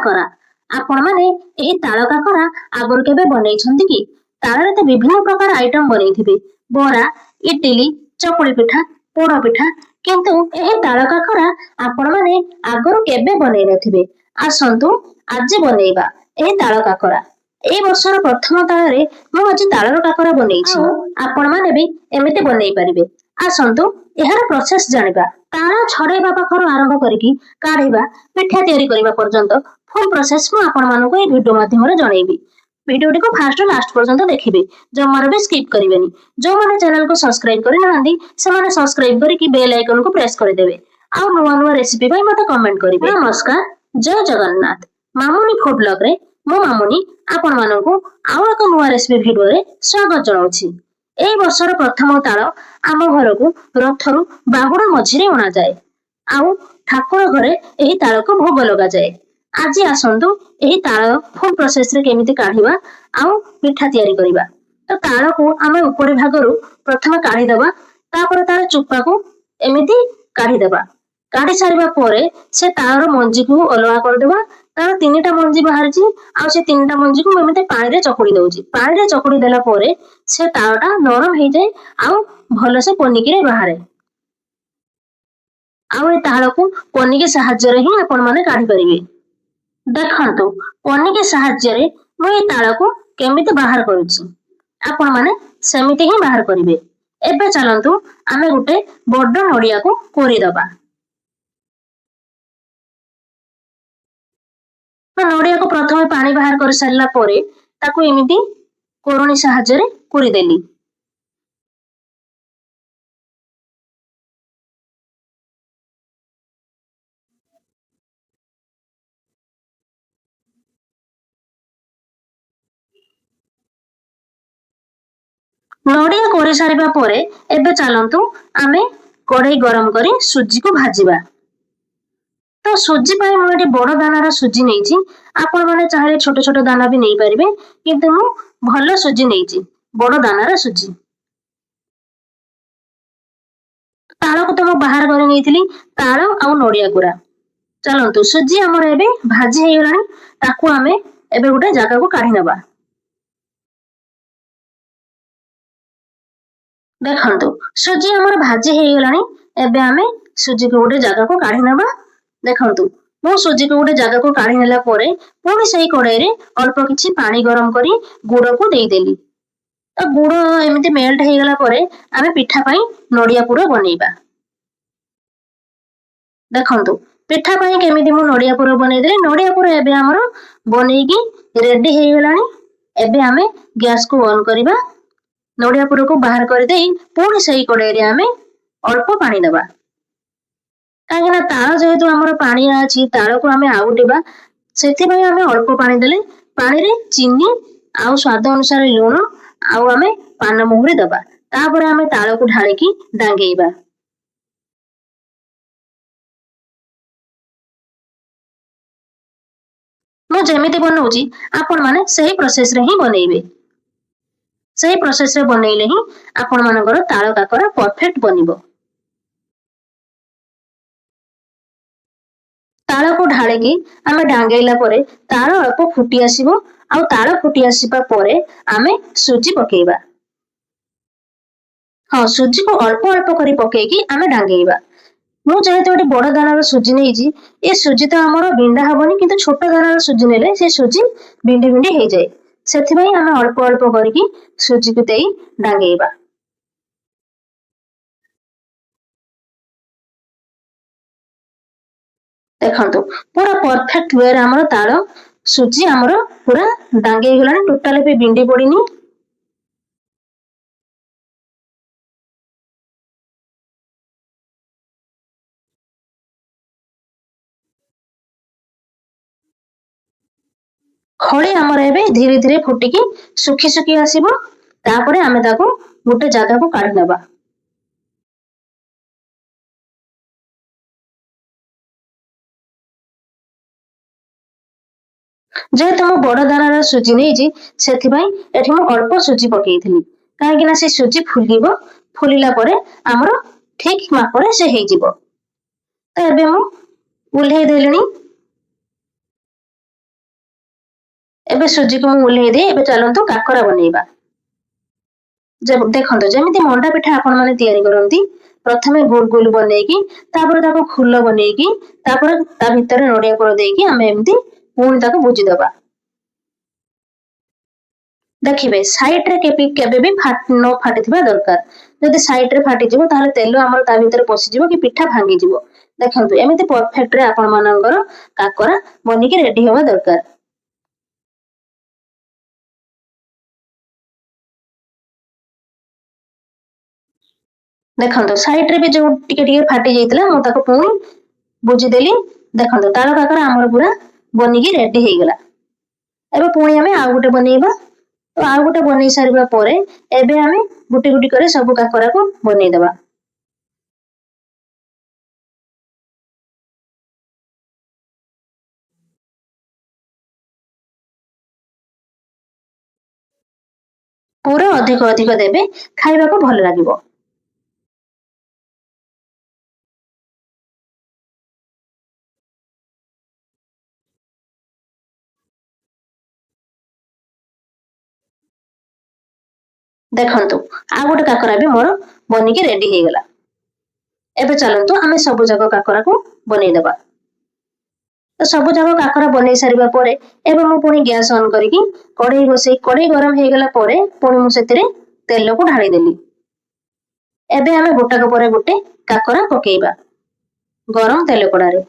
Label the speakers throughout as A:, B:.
A: କାକରା। ଆପଣମାନେ ଏହି ତାଳ କାକରା ଆଗରୁ କେବେ ବନେଇଛନ୍ତି କି? ତାଳରେ ତ ବିଭିନ୍ନ ପ୍ରକାର ଆଇଟମ ବନେଇଥିବେ, ବରା, ଇଟିଲି, ଚକୁଳି ପିଠା, ପୋଡ ପିଠା। କିନ୍ତୁ ଏହି ତାଳ କାକରା ଆପଣମାନେ ଆଗରୁ କେବେ ବନେଇ ନଥିବେ। ଆସନ୍ତୁ ଆଜି ବନେଇବା ଏହି ତାଳ କାକରା। ଏଇ ବର୍ଷର ପ୍ରଥମ ତାଳରେ ମୁଁ ଆଜି ତାଳର କାକରା ବନେଇଛି। ଆପଣମାନେ ବି ଏମିତି ବନେଇ ପାରିବେ। ଆସନ୍ତୁ ଏହାର ପ୍ରୋସେସ ଜାଣିବା। ତାଳ ଛଡେଇବା ପାଖରୁ ଆରମ୍ଭ କରିକି କାଢିବା, ପିଠା ତିଆରି କରିବା ପର୍ଯ୍ୟନ୍ତ ଫୁଲ ପ୍ରୋସେସ ମୁଁ ଆପଣମାନଙ୍କୁ ଏହି ଭିଡିଓ ମାଧ୍ୟମରେ ଜଣେଇବି। ଭିଡିଓଟିକୁ ଫାର୍ଷ୍ଟ ଲାଷ୍ଟ ପର୍ଯ୍ୟନ୍ତ ଦେଖିବେ, ଜମାରୁ ବି ସ୍କିପ୍ କରିବେନି। ଯୋଉମାନେ ଚ୍ୟାନେଲକୁ ସବସ୍କ୍ରାଇବ କରିନାହାନ୍ତି ସେମାନେ ସବସ୍କ୍ରାଇବ କରିକି ବେଲ ଆଇକନକୁ ପ୍ରେସ କରିଦେବେ। ଆଉ ନୂଆ ନୂଆ ରେସିପି ପାଇଁ ମତେ କମେଣ୍ଟ କରିବେ। ନମସ୍କାର, ଜୟ ଜଗନ୍ନାଥ। ମାମୁନି ଫୁଡ ବ୍ଲଗରେ ମୁଁ ମାମୁନି ଆପଣମାନଙ୍କୁ ଆଉ ଏକ ନୂଆ ରେସିପି ଭିଡିଓରେ ସ୍ୱାଗତ ଜଣାଉଛି। ଏଇ ବର୍ଷର ପ୍ରଥମ ତାଳ ଆମ ଘରକୁ ରଥରୁ ବାହୁଡା ମଝିରେ ଅଣାଯାଏ। ଆଉ ଠାକୁର ଘରେ ଏହି ତାଳକୁ ଭୋଗ ଲଗାଯାଏ। ଆଜି ଆସନ୍ତୁ ଏହି ତାଳ ଫୁଲ ପ୍ରୋସେସରେ କେମିତି କାଢିବା ଆଉ ପିଠା ତିଆରି କରିବା। ତ ତାଳକୁ ଆମେ ଉପରି ଭାଗରୁ ପ୍ରଥମେ କାଢିଦବା, ତାପରେ ତାର ଚୋପାକୁ ଏମିତି କାଢିଦବା। କାଢି ସାରିବା ପରେ ସେ ତାଳର ମଞ୍ଜିକୁ ଅଲଗା କରିଦବା। ତାର 3ଟା ମଞ୍ଜି ବାହାରିଛି, ଆଉ ସେ 3ଟା ମଞ୍ଜିକୁ ମୁଁ ଏମିତି ପାଣିରେ ଚକୁଡି ଦଉଛି। ପାଣିରେ ଚକୁଡି ଦେଲା ପରେ ସେ ତାଳଟା ନରମ ହେଇଯାଏ ଆଉ ଭଲସେ ପନିକିରେ ବାହାରେ। ଆଉ ଏ ତାଳକୁ ପନିକି ସାହାଯ୍ୟରେ ହିଁ ଆପଣମାନେ କାଢିପାରିବେ। ଦେଖନ୍ତୁ ପନିକି ସାହାଯ୍ୟରେ ମୁଁ ଏ ତାଳକୁ କେମିତି ବାହାର କରୁଛି। ଆପଣମାନେ ସେମିତି ହିଁ ବାହାର କରିବେ। ଏବେ ଚାଲନ୍ତୁ ଆମେ ଗୋଟେ ବଡ ନଡିଆକୁ କୋରିଦବା। ନଡିଆକୁ ପ୍ରଥମେ ପାଣି ବାହାର କରି ସାରିଲା ପରେ ତାକୁ ଏମିତି କୋରଣୀ ସାହାଯ୍ୟରେ କୋରିଦେଲି। ନଡିଆ କୋରି ସାରିବା ପରେ ଏବେ ଚାଲନ୍ତୁ ଆମେ କଢେଇ ଗରମ କରି ସୁଜିକୁ ଭାଜିବା। ତ ସୁଜି ପାଇଁ ମୁଁ ଏଠି ବଡ ଦାନାର ସୁଜି ନେଇଛି। ଆପଣମାନେ ଚାହିଁଲେ ଛୋଟ ଛୋଟ ଦାନା ବି ନେଇପାରିବେ, କିନ୍ତୁ ମୁଁ ଭଲ ସୁଜି ନେଇଛି, ବଡ ଦାନାର ସୁଜି। ତାଳକୁ ତ ମୁଁ ବାହାର କରି ନେଇଥିଲି, ତାଳ ଆଉ ନଡିଆ କୋରା। ଚାଲନ୍ତୁ ସୁଜି ଆମର ଏବେ ଭାଜି ହେଇଗଲାଣି, ତାକୁ ଆମେ ଏବେ ଗୋଟେ ଜାଗାକୁ କାଢି ନେବା। ଦେଖନ୍ତୁ ସୁଜି ଆମର ଭାଜି ହେଇଗଲାଣି। ଏବେ ଆମେ ସୁଜିକୁ ଗୋଟେ ଜାଗାକୁ କାଢି ନେବା। ଦେଖନ୍ତୁ ମୁଁ ସୁଜିକୁ ଗୋଟେ ଜାଗାକୁ କାଢି ନେଲା ପରେ ପୁଣି ସେଇ କଡେଇରେ ଅଳ୍ପ କିଛି ପାଣି ଗରମ କରି ଗୁଡକୁ ଦେଇଦେଲି। ତ ଗୁଡ ଏମିତି ମେଲ୍ଟ ହେଇଗଲା ପରେ ଆମେ ପିଠା ପାଇଁ ନଡିଆ ପୁର ବନେଇବା। ଦେଖନ୍ତୁ ପିଠା ପାଇଁ କେମିତି ମୁଁ ନଡିଆ ପୁର ବନେଇଦେଲି। ନଡିଆ ପୁର ଏବେ ଆମର ବନେଇକି ରେଡି ହେଇଗଲାଣି। ଏବେ ଆମେ ଗ୍ୟାସକୁ ଅନ୍ କରିବା। ନଡିଆ ପୁରକୁ ବାହାର କରିଦେଇ ପୁଣି ସେଇ କଡେଇରେ ଆମେ ଅଳ୍ପ ପାଣି ଦେବା। କାହିଁକି ନା ତାଳ ଯେହେତୁ ଆମର ପାଣିଆ ଅଛି, ତାଳକୁ ଆମେ ଆଉଟିବା, ସେଥିପାଇଁ ଆମେ ଅଳ୍ପ ପାଣି ଦେଲେ ପାଣିରେ ଚିନି ଆଉ ସ୍ୱାଦ ଅନୁସାରେ ଲୁଣ ଆଉ ଆମେ ପାନମହୁରି ଦବା। ତାପରେ ଆମେ ତାଳକୁ ଢାଳିକି ଡାଙ୍ଗେଇବା। ମୁଁ ଯେମିତି ବନଉଛି ଆପଣମାନେ ସେହି ପ୍ରୋସେସରେ ହିଁ ବନେଇବେ। ସେହି ପ୍ରୋସେସରେ ବନେଇଲେ ହିଁ ଆପଣମାନଙ୍କର ତାଳ କାକରା ପରଫେକ୍ଟ ବନିବ। ତାଳକୁ ଢାଳିକି ଆମେ ଡାଙ୍ଗେଇଲା ପରେ ତାଳ ଅଳ୍ପ ଫୁଟି ଆସିବ। ଆଉ ତାଳ ଫୁଟି ଆସିବା ପରେ ଆମେ ସୁଜି ପକେଇବା। ହଁ, ସୁଜିକୁ ଅଳ୍ପ ଅଳ୍ପ କରି ପକେଇକି ଆମେ ଡାଙ୍ଗେଇବା। ମୁଁ ଯେହେତୁ ଏଠି ବଡ ଦାନାର ସୁଜି ନେଇଛି, ଏ ସୁଜି ତ ଆମର ବିଣ୍ଡା ହବନି, କିନ୍ତୁ ଛୋଟ ଦାନାର ସୁଜି ନେଲେ ସେ ସୁଜି ବିଣ୍ଡି ବିଣ୍ଡି ହେଇଯାଏ। ସେଥିପାଇଁ ଆମେ ଅଳ୍ପ ଅଳ୍ପ କରିକି ସୁଜିକୁ ଦେଇ ଡାଙ୍ଗେଇବା। ଦେଖନ୍ତୁ ପୁରା ପରଫେକ୍ଟ ୱେରେ ଆମର ତାଳ ସୁଜି ଆମର ପୁରା ଡାଙ୍ଗେଇ ହେଇଗଲାଣି, ଟୋଟାଲି ବି ବିଣ୍ଡି ପଡିନି। ଖଳି ଆମର ଏବେ ଧୀରେ ଧୀରେ ଫୁଟିକି ଶୁଖି ଶୁଖି ଆସିବ। ତାପରେ ଆମେ ତାକୁ ଗୋଟେ ଜାଗାକୁ କାଢି ନେବା। ଯେହେତୁ ମୁଁ ବଡ ଦାନାର ସୁଜି ନେଇଛି, ସେଥିପାଇଁ ଏଠି ମୁଁ ଅଳ୍ପ ସୁଜି ପକେଇଥିଲି। କାହିଁକି ନା ସେ ସୁଜି ଫୁଲିବ, ଫୁଲିଲା ପରେ ଆମର ଠିକ ମାପରେ ସେ ହେଇଯିବ। ତ ଏବେ ମୁଁ ଓହ୍ଲେଇ ଦେଲିଣି। ଏବେ ସୁଜିକୁ ମୁଁ ଓହ୍ଲେଇ ଦେଇ ଏବେ ଚାଲନ୍ତୁ କାକରା ବନେଇବା। ଦେଖନ୍ତୁ ଯେମିତି ମଣ୍ଡା ପିଠା ଆପଣ ମାନେ ତିଆରି କରନ୍ତି, ପ୍ରଥମେ ଗୋଲ ଗୋଲ ବନେଇକି ତାପରେ ତାକୁ ଫୁଲ ବନେଇକି ତାପରେ ତା ଭିତରେ ନଡିଆ ପୁର ଦେଇକି ଆମେ ଏମିତି ପୁଣି ତାକୁ ଭୁଜିଦବା। ଦେଖିବେ ସାଇଡ ରେ କେବେ ବି ନ ଫାଟିଥିବା ଦରକାର। ଯଦି ସାଇଡ ରେ ଫାଟିଯିବ ତାହେଲେ ତେଲ ଆମର ତା ଭିତରେ ପଶିଯିବ କି ପିଠା ଭାଙ୍ଗିଯିବ। ଦେଖନ୍ତୁ ଏମିତି ପରଫେକ୍ଟ ରେ ଆପଣ ମାନଙ୍କର କାକରା ବନିକି ରେଡି ହବା ଦରକାର। ଦେଖନ୍ତୁ ସାଇଡ ରେ ବି ଯୋଉ ଟିକେ ଟିକେ ଫାଟି ଯାଇଥିଲା ମୁଁ ତାକୁ ପୁଣି ବୁଝିଦେଲି। ଦେଖନ୍ତୁ ତାଳ କାକରା ଆମର ପୁରା ବନିକି ରେଡି ହେଇଗଲା। ଏବେ ପୁଣି ଆମେ ଆଉ ଗୋଟେ ବନେଇବା। ତ ଆଉ ଗୋଟେ ବନେଇ ସାରିବା ପରେ ଏବେ ଆମେ ଗୋଟି ଗୋଟି କରି ସବୁ କାକରାକୁ ବନେଇଦବା। ପୁରା ଅଧିକ ଅଧିକ ଦେବେ, ଖାଇବାକୁ ଭଲ ଲାଗିବ। ଦେଖନ୍ତୁ ଆଉ ଗୋଟେ କାକରା ବି ମୋର ବନିକି ରେଡି ହେଇଗଲା। ଏବେ ଚାଲନ୍ତୁ ଆମେ ସବୁ ଯାକ କାକରାକୁ ବନେଇଦବା। ତ ସବୁ ଯାକ କାକରା ବନେଇ ସାରିବା ପରେ ଏବେ ମୁଁ ପୁଣି ଗ୍ୟାସ୍ ଅନ୍ କରିକି କଢେଇ ବସେଇ କଢେଇ ଗରମ ହେଇଗଲା ପରେ ପୁଣି ମୁଁ ସେଥିରେ ତେଲକୁ ଢାଳିଦେଲି। ଏବେ ଆମେ ଗୋଟାକ ପରେ ଗୋଟେ କାକରା ପକେଇବା ଗରମ ତେଲ କଡାରେ।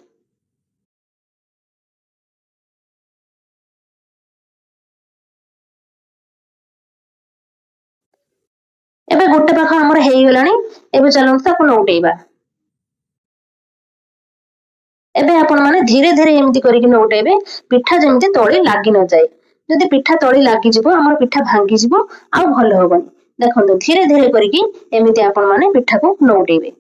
A: ଏବେ ଗୋଟେ ପାଖ ଆମର ହେଇଗଲାଣି, ଏବେ ଚାଲନ୍ତୁ ତାକୁ ନଉଟେଇବା। ଏବେ ଆପଣ ମାନେ ଧୀରେ ଧୀରେ ଏମିତି କରିକି ନଉଟେଇବେ, ପିଠା ଯେମିତି ତଳେ ଲାଗି ନଯାଏ। ଯଦି ପିଠା ତଳି ଲାଗିଯିବ ଆମର ପିଠା ଭାଙ୍ଗିଯିବ ଆଉ ଭଲ ହବନି। ଦେଖନ୍ତୁ ଧୀରେ ଧୀରେ କରିକି ଏମିତି ଆପଣ ମାନେ ପିଠାକୁ ନଉଟେଇବେ।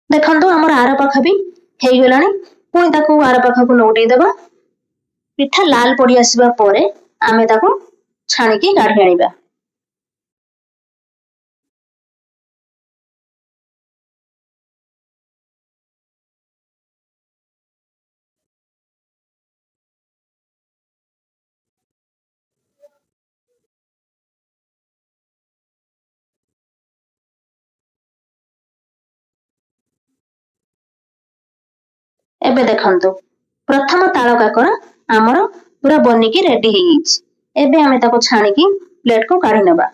A: ଦେଖନ୍ତୁ ଆମର ଆର ପାଖ ବି ହେଇଗଲାଣି, ପୁଣି ତାକୁ ଆର ପାଖକୁ ନଉଟେଇଦବା। ପିଠା ଲାଲ ପଡି ଆସିବା ପରେ ଆମେ ତାକୁ ଛାଣିକି କାଢି ଆଣିବା। ଏବେ ଦେଖନ୍ତୁ ପ୍ରଥମ ତାଳ କାକରା ଆମର ପୁରା ବନିକି ରେଡି ହେଇଯାଇଛି। ଏବେ ଆମେ ତାକୁ ଛାଣିକି ପ୍ଲେଟକୁ କାଢି ନେବା।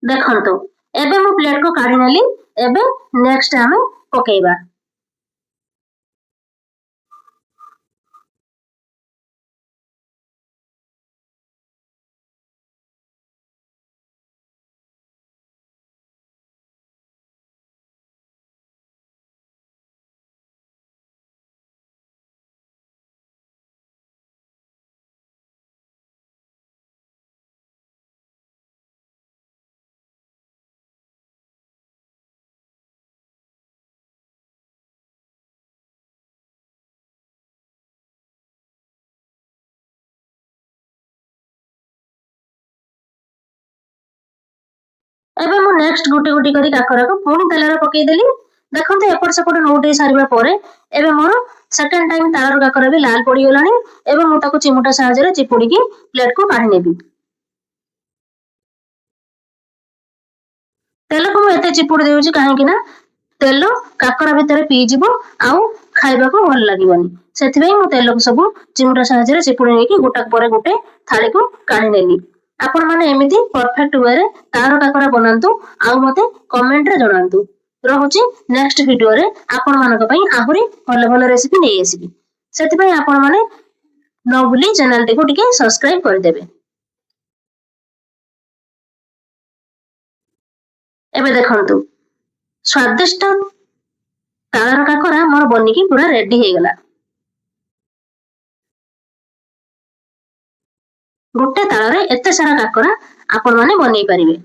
A: ଦେଖନ୍ତୁ ଏବେ ମୁଁ ପ୍ଲେଟକୁ କାଢି ନେଲି। ଏବେ ନେକ୍ସଟ ଆମେ ପକେଇବା। ଏବେ ମୁଁ ନେକ୍ସଟ ଗୋଟି ଗୋଟି କରି କାକରାକୁ ପୁଣି ତେଲରେ ପକେଇଦେଲି। ଦେଖନ୍ତୁ ଏପଟ ସେପଟ ନଉଟେଇ ସାରିବା ପରେ ଏବେ ମୋର ସେକେଣ୍ଡ ଟାଇମ ତାଳର କାକରା ବି ଲାଲ ପଡିଗଲାଣି। ଏବେ ମୁଁ ତାକୁ ଚିମୁଟା ସାହାଯ୍ୟରେ ଚିପୁଡିକି ପ୍ଲେଟକୁ କାଢି ନେବି। ତେଲକୁ ମୁଁ ଏତେ ଚିପୁଡି ଦେଉଛି କାହିଁକି ନା ତେଲ କାକରା ଭିତରେ ପିଇଯିବ ଆଉ ଖାଇବାକୁ ଭଲ ଲାଗିବନି। ସେଥିପାଇଁ ମୁଁ ତେଲକୁ ସବୁ ଚିମୁଟା ସାହାଯ୍ୟରେ ଚିପୁଡି ନେଇକି ଗୋଟାକ ପରେ ଗୋଟେ ଥାଳିକୁ କାଢି ନେଲି। ଆପଣ ମାନେ ଏମିତି ପରଫେକ୍ଟ ୱେରେ ତାଳ କାକରା ବନାନ୍ତୁ ଆଉ ମତେ କମେଣ୍ଟରେ ଜଣାନ୍ତୁ। ରହୁଛି ନେକ୍ସଟ ଭିଡିଓରେ ଆପଣ ମାନଙ୍କ ପାଇଁ ଆହୁରି ଭଲ ଭଲ ରେସିପି ନେଇ ଆସିବି। ସେଥିପାଇଁ ଆପଣ ମାନେ ନ ଭୁଲି ଚ୍ୟାନେଲଟିକୁ ଟିକେ ସବସ୍କ୍ରାଇବ କରିଦେବେ। ଏବେ ଦେଖନ୍ତୁ ସ୍ଵାଦିଷ୍ଟ ତାଳର କାକରା ମୋର ବନିକି ପୁରା ରେଡି ହେଇଗଲା। ଗୋଟେ ତାଳରେ ଏତେ ସାରା କାକରା ଆପଣମାନେ ବନେଇ ପାରିବେ।